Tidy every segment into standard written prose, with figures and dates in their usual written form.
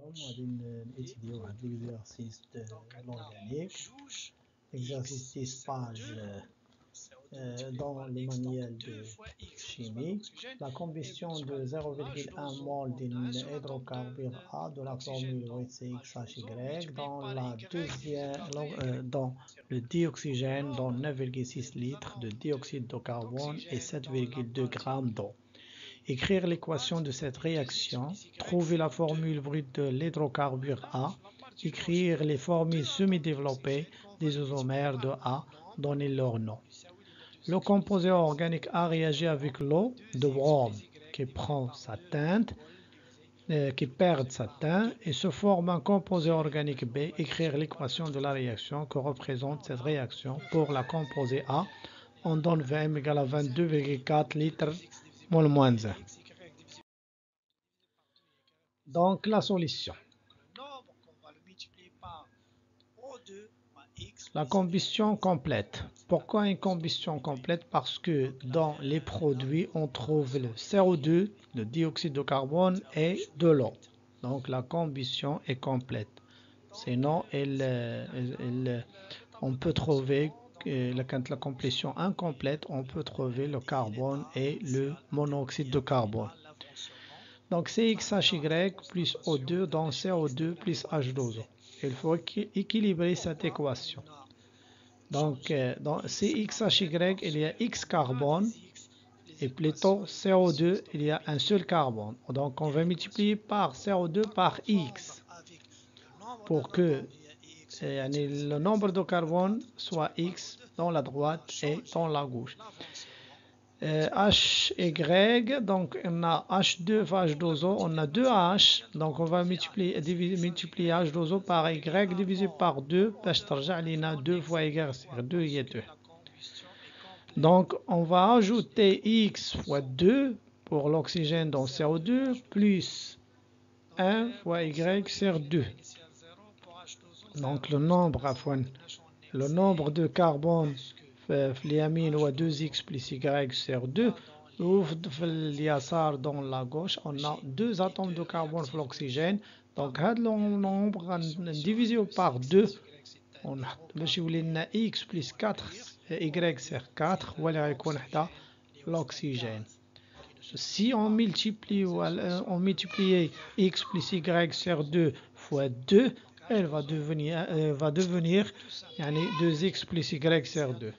غادي نتيديو واحد l'exercice de l'organique. L'exercice 10 pages dans le manuel de chimie. La combustion de 0,1 mol d'hydrocarbure A de la formule WCXHY dans le dioxygène dans 9,6 litres de dioxyde de carbone et 7,2 grammes d'eau. Écrire l'équation de cette réaction, trouver la formule brute de l'hydrocarbure A, écrire les formules semi-développées des isomères de A, donner leur nom. Le composé organique A réagit avec l'eau de brome qui prend sa teinte, qui perd sa teinte et se forme un composé organique B. Écrire l'équation de la réaction que représente cette réaction pour la composé A. On donne Vm égale à 22,4 litres mol moins 1. Donc la solution. La combustion complète. Pourquoi une combustion complète? Parce que dans les produits, on trouve le CO2, le dioxyde de carbone et de l'eau. Donc la combustion est complète. Sinon, on peut trouver, quand la combustion incomplète, on peut trouver le carbone et le monoxyde de carbone. Donc CXHY plus O2 dans CO2 plus H2O. Il faut équilibrer cette équation. Donc dans CXHY, il y a X carbone et plutôt CO2, il y a un seul carbone. Donc on va multiplier par CO2 par X pour que le nombre de carbone soit X dans la droite et dans la gauche. HY, donc on a H2 fois H2O, on a 2H, donc on va multiplier H2O par Y divisé par 2, parce que 2 fois Y, c'est 2 et 2. Donc on va ajouter X fois 2 pour l'oxygène dans CO2, plus 1 fois Y sur 2. Donc le nombre de carbone fliamine ou 2X plus Y sur 2. Dans la gauche, on a 2 atomes de carbone pour l'oxygène. Donc, le nombre divisé par 2, on a X plus 4, Y sur 4, l'oxygène. Si on multiplie X plus Y sur 2 fois 2, elle va devenir 2X plus Y sur 2.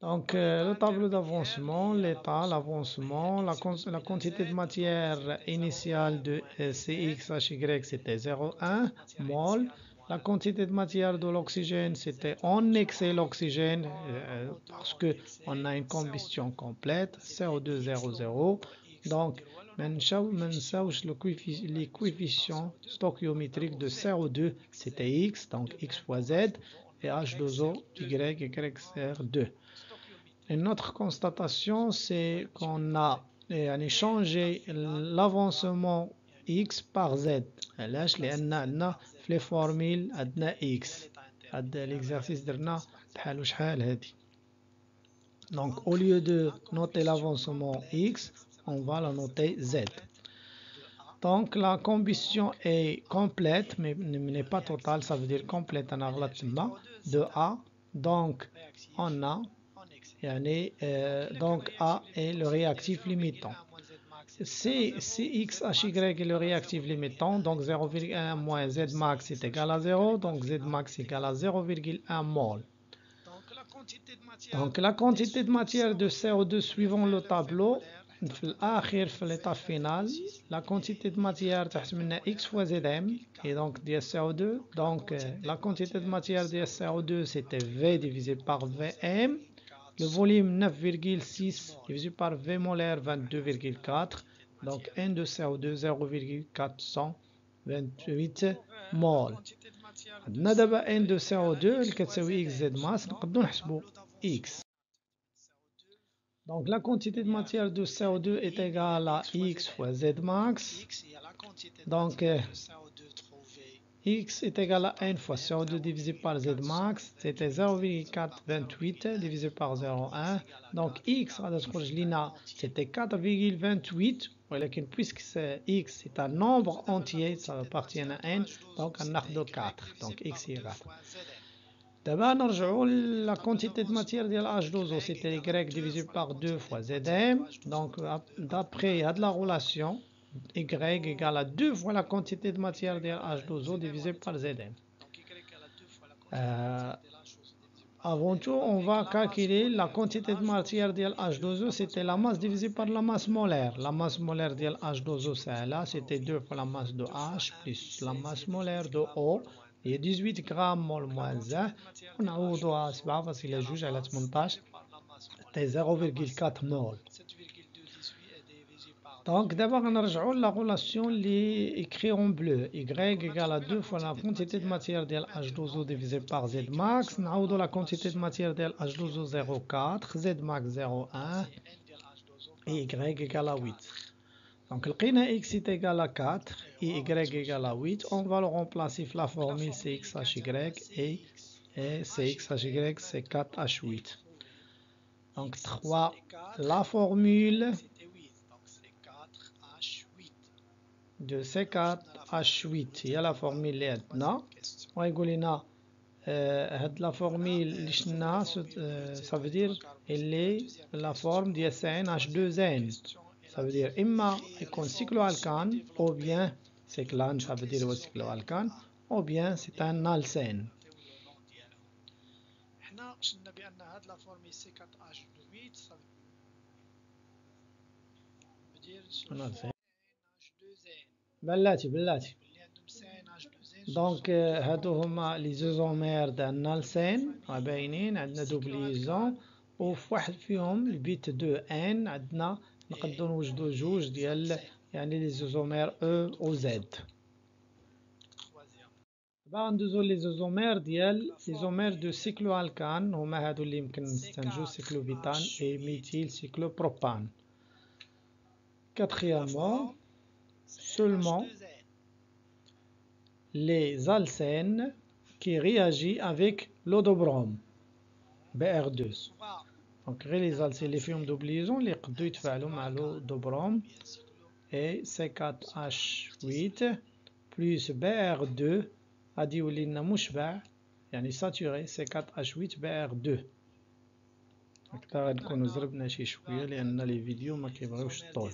Donc, le tableau d'avancement, l'état, l'avancement, la quantité de matière initiale de CXHY, c'était 0,1 mol. La quantité de matière de l'oxygène, c'était en excès l'oxygène, parce qu'on a une combustion complète, CO2 0,0. Donc, les coefficients stoichiométriques de CO2, c'était X, donc X fois Z, et H2O, Y sur 2. Une autre constatation, c'est qu'on a changé l'avancement X par Z. علاش لأن عندنا في les formules عندنا X. هذا l'exercice درنا بحال شحال هادي. Donc au lieu de noter l'avancement X, on va la noter Z. Donc la combustion est complète mais n'est pas totale, ça veut dire complète en de A. Donc on a donc A est le réactif limitant. CXHY est le réactif limitant, donc 0,1 moins Z max est égal à 0, donc Z max est égal à 0,1 mol. Donc la quantité de matière de CO2 suivant le tableau, l'état final, la quantité de matière X fois Zm, et donc du CO2, donc la quantité de matière de CO2 c'était V divisé par Vm. Le volume 9,6 divisé par V molaire 22,4. Donc N de CO2 0,428 mol. عندنا N de CO2 اللي كتساوي XZ mass نقدروا نحسبوا X. Donc la quantité de matière de CO2 est égale à X fois Z max. Donc X est égal à n fois CO2 divisé par Z max, c'était 0,428 divisé par 0,1. Donc X, c'était 4,28, puisque X est un nombre entier, ça appartient à n, donc on a 4, donc X est égal. D'abord, la quantité de matière de H2O, c'était Y divisé par 2 fois Zm. Donc, d'après, il y a de la relation Y égale à 2 fois la quantité de matière de H2O divisé par Zm. Avant tout, on va calculer la quantité de matière de H2O, c'était la masse divisée par la masse molaire. La masse molaire de H2O, c'est là, c'était 2 fois la masse de H plus la masse molaire de O. هي 18 غرام مول موان زه ونعوضوها 7.2 على 18 حتى 0,4 مول. Donc d'abord نرجعوا la relation اللي écrit en bleu. Y égale à 2 fois la quantité de matière de H2O divisé par Z max. نعوضوا la quantité de matière de H2O 0,4, Z max 0,1 et Y égale à 8. Donc, le X est égal à 4 et Y égale à 8. On va le remplacer par la formule CXHY et CXHY c'est 4H8. Donc, 3, la formule de C4H8. Il y a la formule là. On va dire la formule, ça veut dire elle est la forme de CnH2n. Ça veut dire imma يكون cycloalcane ou bien cyclane, ça veut dire cycloalcane, ou bien c'est un alcène. احنا قلنا بان هاد لا فورمي سي 4 اش 8 ça veut dire بلاتي دونك هادو هما لي زوزومير ديال النالسين باينين عندنا دوبليزون وفي واحد فيهم البيت 2 ان عندنا نقدروا نوجدوا جوج ديال يعني لي زوزومير او و زد. دابا ندوزو لي زوزومير ديال لي زومير دو سيكلوالكان هما هادو اللي يمكن نستنتجو سيكلوبيتان اي ميثيل سيكلوبروبان. Quatrièmement, seulement les alcènes qui réagissent avec l'eau de brome BR2. Donc les alcènes les فيهم دوبليزون اللي يقدروا يتفاعلوا مع l'eau de brome et C4H8 plus BR2 غادي يولي لنا مشبع يعني ساتوري C4H8 BR2. هكذا غنكونوا زربنا شي شويه لان لي فيديو ما كيبغيوش الطول.